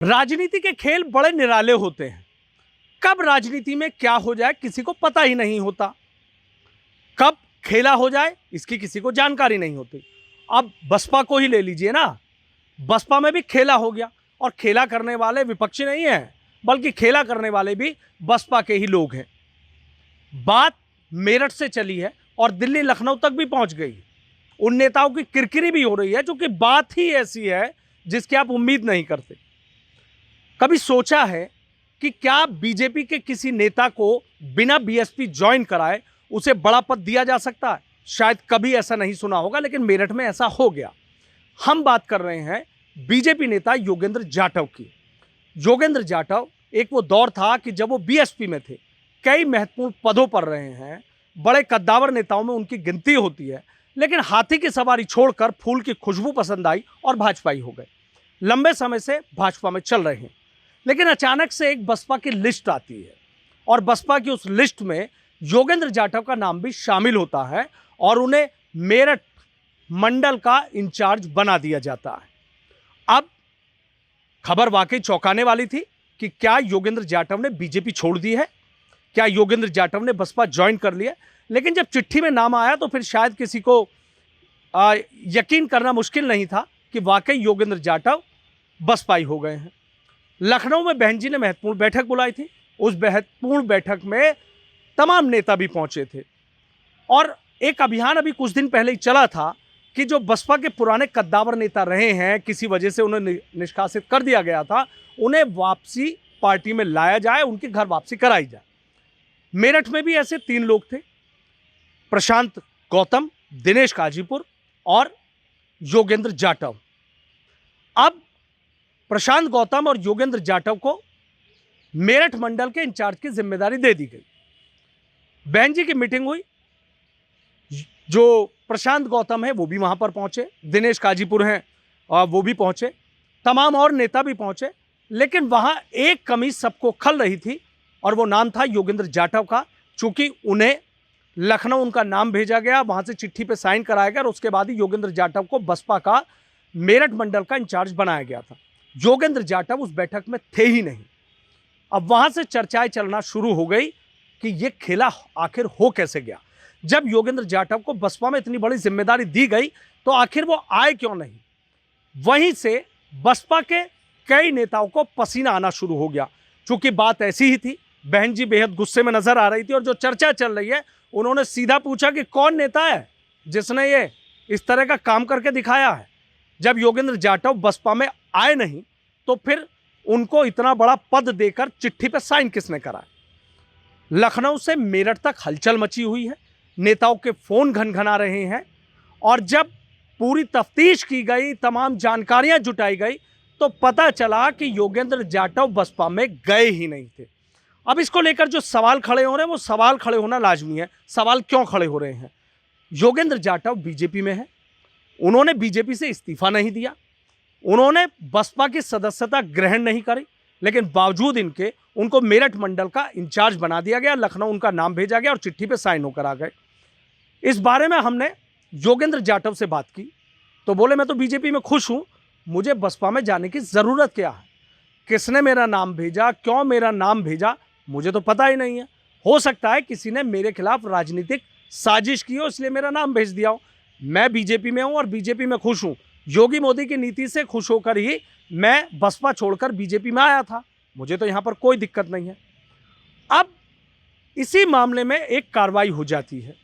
राजनीति के खेल बड़े निराले होते हैं। कब राजनीति में क्या हो जाए किसी को पता ही नहीं होता, कब खेला हो जाए इसकी किसी को जानकारी नहीं होती। अब बसपा को ही ले लीजिए ना, बसपा में भी खेला हो गया और खेला करने वाले विपक्षी नहीं है, बल्कि खेला करने वाले भी बसपा के ही लोग हैं। बात मेरठ से चली है और दिल्ली लखनऊ तक भी पहुंच गई। उन नेताओं की किरकिरी भी हो रही है, क्योंकि बात ही ऐसी है जिसकी आप उम्मीद नहीं करते। कभी सोचा है कि क्या बीजेपी के किसी नेता को बिना बीएसपी ज्वाइन कराए उसे बड़ा पद दिया जा सकता है? शायद कभी ऐसा नहीं सुना होगा, लेकिन मेरठ में ऐसा हो गया। हम बात कर रहे हैं बीजेपी नेता योगेंद्र जाटव की। योगेंद्र जाटव एक वो दौर था कि जब वो बीएसपी में थे, कई महत्वपूर्ण पदों पर रहे हैं, बड़े कद्दावर नेताओं में उनकी गिनती होती है, लेकिन हाथी की सवारी छोड़कर फूल की खुशबू पसंद आई और भाजपाई हो गए। लंबे समय से भाजपा में चल रहे हैं, लेकिन अचानक से एक बसपा की लिस्ट आती है और बसपा की उस लिस्ट में योगेंद्र जाटव का नाम भी शामिल होता है और उन्हें मेरठ मंडल का इंचार्ज बना दिया जाता है। अब खबर वाकई चौंकाने वाली थी कि क्या योगेंद्र जाटव ने बीजेपी छोड़ दी है, क्या योगेंद्र जाटव ने बसपा ज्वाइन कर लिया। लेकिन जब चिट्ठी में नाम आया तो फिर शायद किसी को यकीन करना मुश्किल नहीं था कि वाकई योगेंद्र जाटव बसपाई हो गए हैं। लखनऊ में बहन जी ने महत्वपूर्ण बैठक बुलाई थी। उस महत्वपूर्ण बैठक में तमाम नेता भी पहुंचे थे और एक अभियान अभी कुछ दिन पहले ही चला था कि जो बसपा के पुराने कद्दावर नेता रहे हैं, किसी वजह से उन्हें निष्कासित कर दिया गया था, उन्हें वापसी पार्टी में लाया जाए, उनके घर वापसी कराई जाए। मेरठ में भी ऐसे 3 लोग थे, प्रशांत गौतम, दिनेश काजीपुर और योगेंद्र जाटव। अब प्रशांत गौतम और योगेंद्र जाटव को मेरठ मंडल के इंचार्ज की जिम्मेदारी दे दी गई। बहन जी की मीटिंग हुई, जो प्रशांत गौतम है वो भी वहां पर पहुंचे, दिनेश काजीपुर हैं और वो भी पहुंचे, तमाम और नेता भी पहुंचे, लेकिन वहां एक कमी सबको खल रही थी और वो नाम था योगेंद्र जाटव का। चूंकि उन्हें लखनऊ उनका नाम भेजा गया, वहां से चिट्ठी पे साइन कराया गया और उसके बाद ही योगेंद्र जाटव को बसपा का मेरठ मंडल का इंचार्ज बनाया गया था। योगेंद्र जाटव उस बैठक में थे ही नहीं। अब वहां से चर्चाएं चलना शुरू हो गई कि यह खेला आखिर हो कैसे गया। जब योगेंद्र जाटव को बसपा में इतनी बड़ी जिम्मेदारी दी गई तो आखिर वो आए क्यों नहीं। वहीं से बसपा के कई नेताओं को पसीना आना शुरू हो गया। चूंकि बात ऐसी ही थी, बहन जी बेहद गुस्से में नजर आ रही थी और जो चर्चा चल रही है, उन्होंने सीधा पूछा कि कौन नेता है जिसने ये इस तरह का काम करके दिखाया है। जब योगेंद्र जाटव बसपा में आए नहीं तो फिर उनको इतना बड़ा पद देकर चिट्ठी पर साइन किसने कराया। लखनऊ से मेरठ तक हलचल मची हुई है, नेताओं के फोन घनघना रहे हैं और जब पूरी तफ्तीश की गई, तमाम जानकारियां जुटाई गई, तो पता चला कि योगेंद्र जाटव बसपा में गए ही नहीं थे। अब इसको लेकर जो सवाल खड़े हो रहे हैं वो सवाल खड़े होना लाजमी है। सवाल क्यों खड़े हो रहे हैं? योगेंद्र जाटव बीजेपी में है, उन्होंने बीजेपी से इस्तीफा नहीं दिया, उन्होंने बसपा की सदस्यता ग्रहण नहीं करी, लेकिन बावजूद इनके उनको मेरठ मंडल का इंचार्ज बना दिया गया, लखनऊ उनका नाम भेजा गया और चिट्ठी पे साइन होकर आ गए। इस बारे में हमने योगेंद्र जाटव से बात की तो बोले मैं तो बीजेपी में खुश हूं, मुझे बसपा में जाने की जरूरत क्या है। किसने मेरा नाम भेजा, क्यों मेरा नाम भेजा, मुझे तो पता ही नहीं है। हो सकता है किसी ने मेरे खिलाफ राजनीतिक साजिश की हो, इसलिए मेरा नाम भेज दिया हो। मैं बीजेपी में हूं और बीजेपी में खुश हूं। योगी मोदी की नीति से खुश होकर ही मैं बसपा छोड़कर बीजेपी में आया था, मुझे तो यहां पर कोई दिक्कत नहीं है। अब इसी मामले में एक कार्रवाई हो जाती है।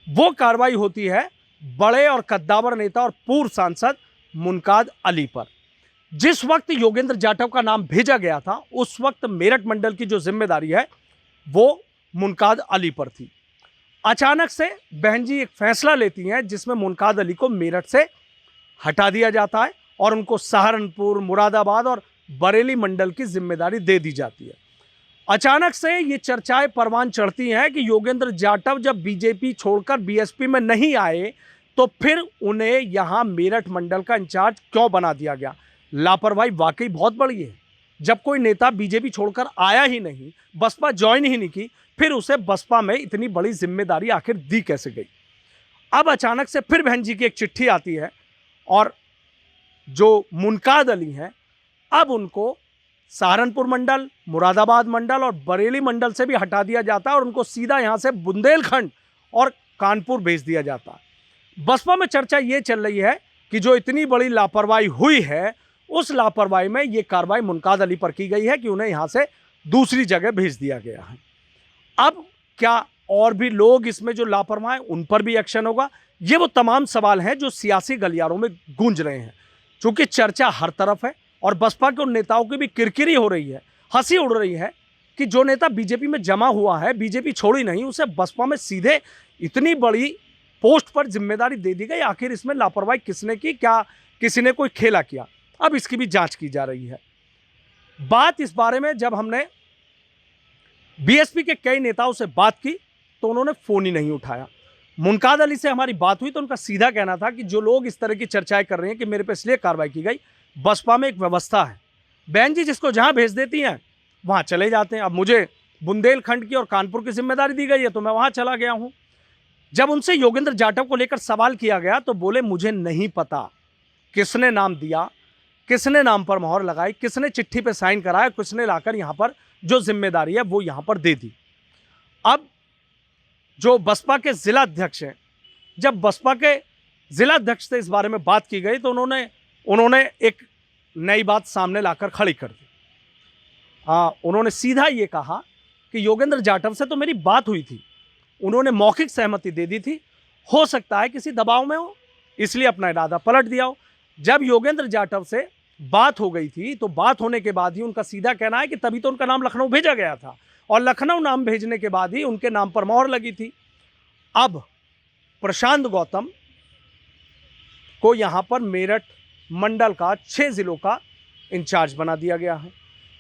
वो कार्रवाई होती है बड़े और कद्दावर नेता और पूर्व सांसद मुनकाद अली पर। जिस वक्त योगेंद्र जाटव का नाम भेजा गया था, उस वक्त मेरठ मंडल की जो जिम्मेदारी है वो मुनकाद अली पर थी। अचानक से बहन जी एक फैसला लेती हैं जिसमें मुनकाद अली को मेरठ से हटा दिया जाता है और उनको सहारनपुर, मुरादाबाद और बरेली मंडल की जिम्मेदारी दे दी जाती है। अचानक से ये चर्चाएं परवान चढ़ती हैं कि योगेंद्र जाटव जब बीजेपी छोड़कर बीएसपी में नहीं आए तो फिर उन्हें यहां मेरठ मंडल का इंचार्ज क्यों बना दिया गया। लापरवाही वाकई बहुत बड़ी है। जब कोई नेता बीजेपी छोड़कर आया ही नहीं, बसपा ज्वाइन ही नहीं की, फिर उसे बसपा में इतनी बड़ी जिम्मेदारी आखिर दी कैसे गई। अब अचानक से फिर बहन जी की एक चिट्ठी आती है और जो मुनकाद अली हैं अब उनको सहारनपुर मंडल, मुरादाबाद मंडल और बरेली मंडल से भी हटा दिया जाता है और उनको सीधा यहाँ से बुंदेलखंड और कानपुर भेज दिया जाता है। बसपा में चर्चा ये चल रही है कि जो इतनी बड़ी लापरवाही हुई है, उस लापरवाही में ये कार्रवाई मुनकाद अली पर की गई है कि उन्हें यहाँ से दूसरी जगह भेज दिया गया है। अब क्या और भी लोग इसमें जो लापरवाह हैं उन पर भी एक्शन होगा? ये वो तमाम सवाल हैं जो सियासी गलियारों में गूंज रहे हैं। चूंकि चर्चा हर तरफ है और बसपा के उन नेताओं की भी किरकिरी हो रही है, हंसी उड़ रही है कि जो नेता बीजेपी में जमा हुआ है, बीजेपी छोड़ी नहीं, उसे बसपा में सीधे इतनी बड़ी पोस्ट पर जिम्मेदारी दे दी गई। आखिर इसमें लापरवाही किसने की? क्या किसी ने कोई खेला किया? अब इसकी भी जांच की जा रही है। बात इस बारे में जब हमने बीएसपी के कई नेताओं से बात की तो उन्होंने फोन ही नहीं उठाया। मुनकाद अली से हमारी बात हुई तो उनका सीधा कहना था कि जो लोग इस तरह की चर्चाएं कर रहे हैं कि मेरे पे इसलिए कार्रवाई की गई, बसपा में एक व्यवस्था है, बहन जी जिसको जहां भेज देती हैं वहां चले जाते हैं। अब मुझे बुंदेलखंड की और कानपुर की जिम्मेदारी दी गई है तो मैं वहां चला गया हूं। जब उनसे योगेंद्र जाटव को लेकर सवाल किया गया तो बोले मुझे नहीं पता किसने नाम दिया, किसने नाम पर मोहर लगाई, किसने चिट्ठी पे साइन कराया, किसने लाकर यहां पर जो जिम्मेदारी है वो यहां पर दे दी। अब जो बसपा के जिला अध्यक्ष हैं, जब बसपा के जिला अध्यक्ष से इस बारे में बात की गई तो उन्होंने एक नई बात सामने लाकर खड़ी कर दी। उन्होंने सीधा ये कहा कि योगेंद्र जाटव से तो मेरी बात हुई थी, उन्होंने मौखिक सहमति दे दी थी, हो सकता है किसी दबाव में हो इसलिए अपना इरादा पलट दिया हो। जब योगेंद्र जाटव से बात हो गई थी तो बात होने के बाद ही उनका सीधा कहना है कि तभी तो उनका नाम लखनऊ भेजा गया था और लखनऊ नाम भेजने के बाद ही उनके नाम पर मोहर लगी थी। अब प्रशांत गौतम को यहां पर मेरठ मंडल का 6 जिलों का इंचार्ज बना दिया गया है।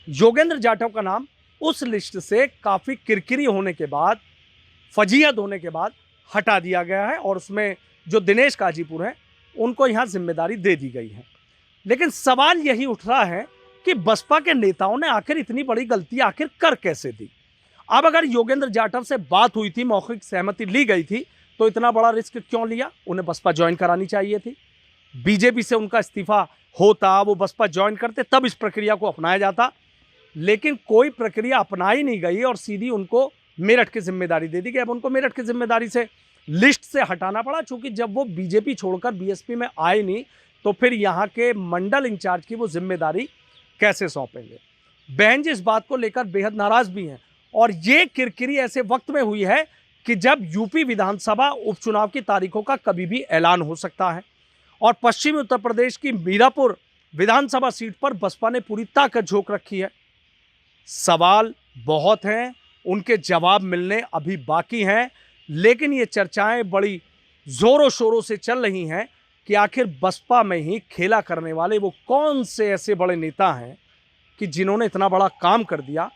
योगेंद्र जाटव का नाम उस लिस्ट से काफ़ी किरकिरी होने के बाद, फजीहत होने के बाद हटा दिया गया है और उसमें जो दिनेश काजीपुर हैं उनको यहाँ जिम्मेदारी दे दी गई है। लेकिन सवाल यही उठ रहा है कि बसपा के नेताओं ने आखिर इतनी बड़ी गलती आखिर कर कैसे दी? अब अगर योगेंद्र जाटव से बात हुई थी, मौखिक सहमति ली गई थी, तो इतना बड़ा रिस्क क्यों लिया? उन्हें बसपा ज्वाइन करानी चाहिए थी। बीजेपी से उनका इस्तीफा होता, वो बसपा ज्वाइन करते, तब इस प्रक्रिया को अपनाया जाता। लेकिन कोई प्रक्रिया अपनाई नहीं गई और सीधी उनको मेरठ की जिम्मेदारी दे दी गई। अब उनको मेरठ की जिम्मेदारी से लिस्ट से हटाना पड़ा, चूंकि जब वो बीजेपी छोड़कर बीएसपी में आए नहीं तो फिर यहाँ के मंडल इंचार्ज की वो जिम्मेदारी कैसे सौंपेंगे? बहन जी इस बात को लेकर बेहद नाराज भी हैं और ये किरकिरी ऐसे वक्त में हुई है कि जब यूपी विधानसभा उपचुनाव की तारीखों का कभी भी ऐलान हो सकता है और पश्चिमी उत्तर प्रदेश की मीरापुर विधानसभा सीट पर बसपा ने पूरी ताकत झोंक रखी है। सवाल बहुत हैं, उनके जवाब मिलने अभी बाकी हैं, लेकिन ये चर्चाएं बड़ी जोरों शोरों से चल रही हैं कि आखिर बसपा में ही खेला करने वाले वो कौन से ऐसे बड़े नेता हैं कि जिन्होंने इतना बड़ा काम कर दिया।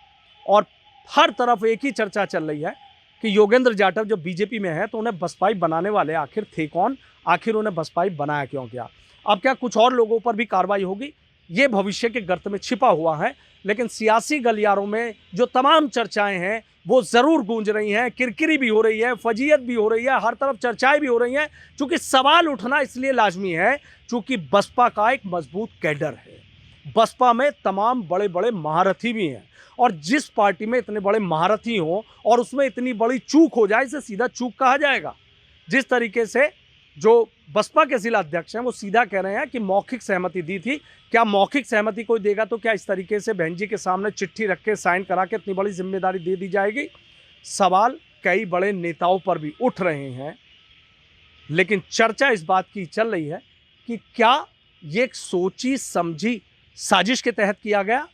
और हर तरफ एक ही चर्चा चल रही है कि योगेंद्र जाटव जो बीजेपी में है तो उन्हें बसपाई बनाने वाले आखिर थे कौन, आखिर उन्हें बसपाई बनाया क्यों गया? अब क्या कुछ और लोगों पर भी कार्रवाई होगी? ये भविष्य के गर्त में छिपा हुआ है, लेकिन सियासी गलियारों में जो तमाम चर्चाएं हैं वो ज़रूर गूंज रही हैं, किरकिरी भी हो रही है, फजीयत भी हो रही है, हर तरफ चर्चाएं भी हो रही हैं। चूँकि सवाल उठना इसलिए लाजमी है चूँकि बसपा का एक मजबूत कैडर है, बसपा में तमाम बड़े बड़े महारथी भी हैं और जिस पार्टी में इतने बड़े महारथी हों और उसमें इतनी बड़ी चूक हो जाए, इसे सीधा चूक कहा जाएगा। जिस तरीके से जो बसपा के जिला अध्यक्ष हैं वो सीधा कह रहे हैं कि मौखिक सहमति दी थी, क्या मौखिक सहमति कोई देगा तो क्या इस तरीके से बहन जी के सामने चिट्ठी रख के साइन करा के इतनी बड़ी जिम्मेदारी दे दी जाएगी? सवाल कई बड़े नेताओं पर भी उठ रहे हैं, लेकिन चर्चा इस बात की चल रही है कि क्या ये एक सोची समझी साजिश के तहत किया गया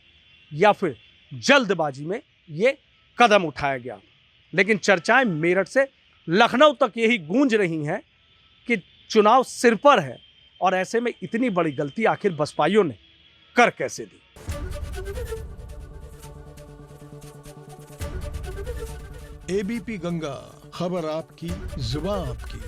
या फिर जल्दबाजी में ये कदम उठाया गया। लेकिन चर्चाएं मेरठ से लखनऊ तक यही गूंज रही हैं कि चुनाव सिर पर है और ऐसे में इतनी बड़ी गलती आखिर बसपाइयों ने कर कैसे दी? एबीपी गंगा, खबर आपकी, जुबान आपकी।